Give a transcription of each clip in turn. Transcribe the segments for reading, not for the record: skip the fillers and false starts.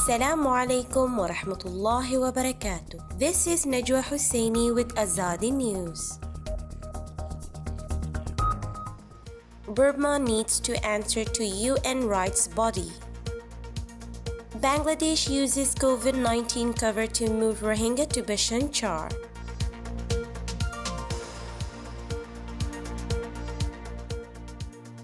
Assalamu alaikum wa rahmatullahi wa barakatuh. This is Najwa Husseini with Azadi News. Burma needs to answer to UN rights body. Bangladesh uses COVID-19 cover to move Rohingya to Bhashan Char.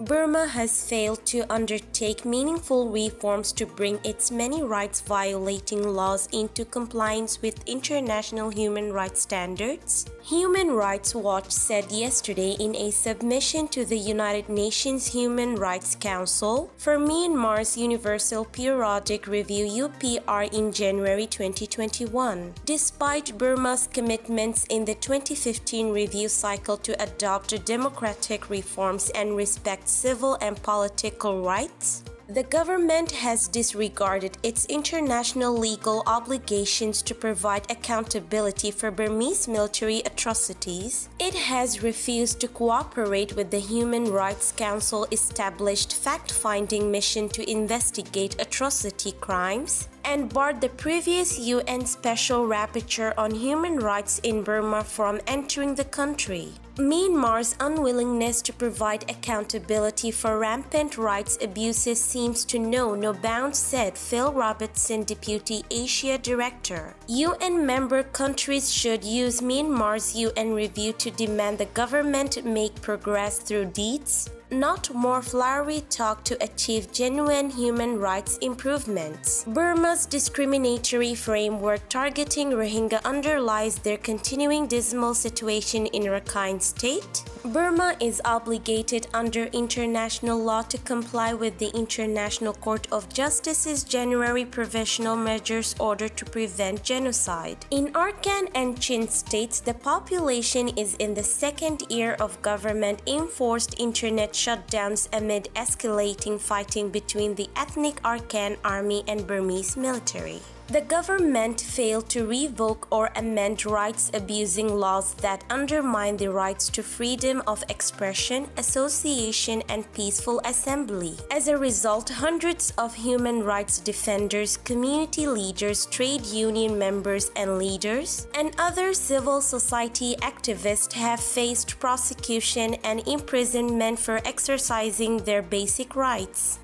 Burma has failed to undertake meaningful reforms to bring its many rights-violating laws into compliance with international human rights standards, Human Rights Watch said yesterday in a submission to the United Nations Human Rights Council for Myanmar's Universal Periodic Review UPR in January 2021. Despite Burma's commitments in the 2015 review cycle to adopt democratic reforms and respect civil and political rights, the government has disregarded its international legal obligations to provide accountability for Burmese military atrocities. It has refused to cooperate with the Human Rights Council established fact-finding mission to investigate atrocity crimes, and barred the previous UN Special Rapporteur on Human Rights in Burma from entering the country. Myanmar's unwillingness to provide accountability for rampant rights abuses seems to know no bounds, said Phil Robertson, Deputy Asia Director. UN member countries should use Myanmar's UN review to demand the government make progress through deeds, not more flowery talk, to achieve genuine human rights improvements. Burma's discriminatory framework targeting Rohingya underlies their continuing dismal situation in Rakhine State. Burma is obligated under international law to comply with the International Court of Justice's January Provisional Measures Order to prevent genocide. In Arakan and Chin states, the population is in the second year of government-enforced internet shutdowns amid escalating fighting between the ethnic Arakan army and Burmese military. The government failed to revoke or amend rights-abusing laws that undermine the rights to freedom of expression, association, and peaceful assembly. As a result, hundreds of human rights defenders, community leaders, trade union members and leaders, and other civil society activists have faced prosecution and imprisonment for exercising their basic rights.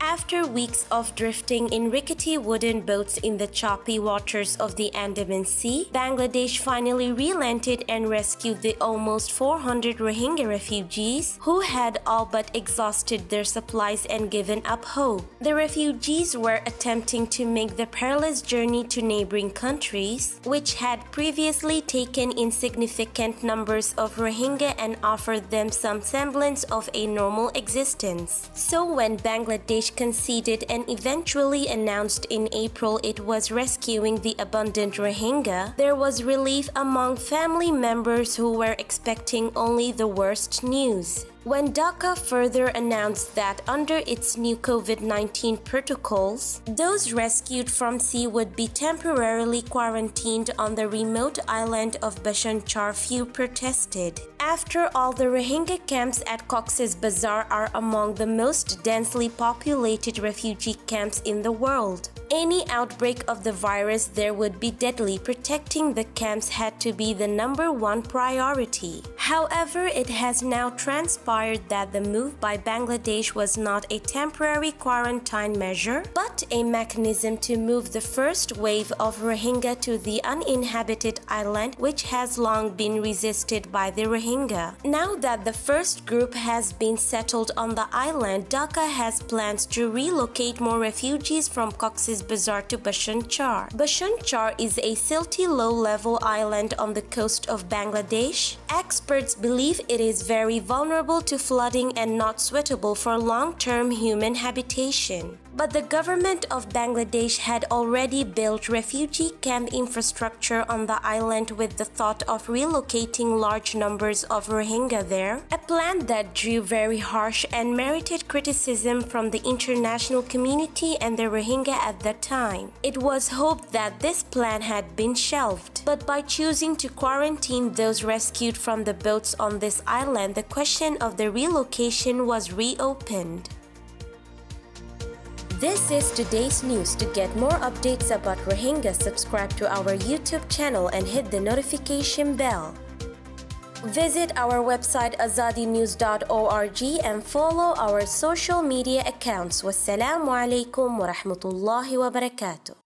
After weeks of drifting in rickety wooden boats in the choppy waters of the Andaman Sea, Bangladesh finally relented and rescued the almost 400 Rohingya refugees who had all but exhausted their supplies and given up hope. The refugees were attempting to make the perilous journey to neighboring countries, which had previously taken insignificant numbers of Rohingya and offered them some semblance of a normal existence. So when Bangladesh conceded and eventually announced in April it was rescuing the abundant Rohingya, there was relief among family members who were expecting only the worst news. When Dhaka further announced that under its new COVID-19 protocols, those rescued from sea would be temporarily quarantined on the remote island of Bhashan Char, few protested. After all, the Rohingya camps at Cox's Bazar are among the most densely populated refugee camps in the world. Any outbreak of the virus there would be deadly. Protecting the camps had to be the #1 priority. However, it has now transpired that the move by Bangladesh was not a temporary quarantine measure, but a mechanism to move the first wave of Rohingya to the uninhabited island, which has long been resisted by the Rohingya. Now that the first group has been settled on the island, Dhaka has plans to relocate more refugees from Cox's Bazar to Bhashan Char. Bhashan Char is a silty low-level island on the coast of Bangladesh. Experts believe it is very vulnerable to flooding and not suitable for long-term human habitation. But the government of Bangladesh had already built refugee camp infrastructure on the island with the thought of relocating large numbers of Rohingya there, a plan that drew very harsh and merited criticism from the international community and the Rohingya at the time. It was hoped that this plan had been shelved, but by choosing to quarantine those rescued from the boats on this island, the question of the relocation was reopened. This is today's news. To get more updates about Rohingya, subscribe to our YouTube channel and hit the notification bell. Visit our website azadinews.org and follow our social media accounts. Wassalamu alaikum wa rahmatullahi wa barakatuh.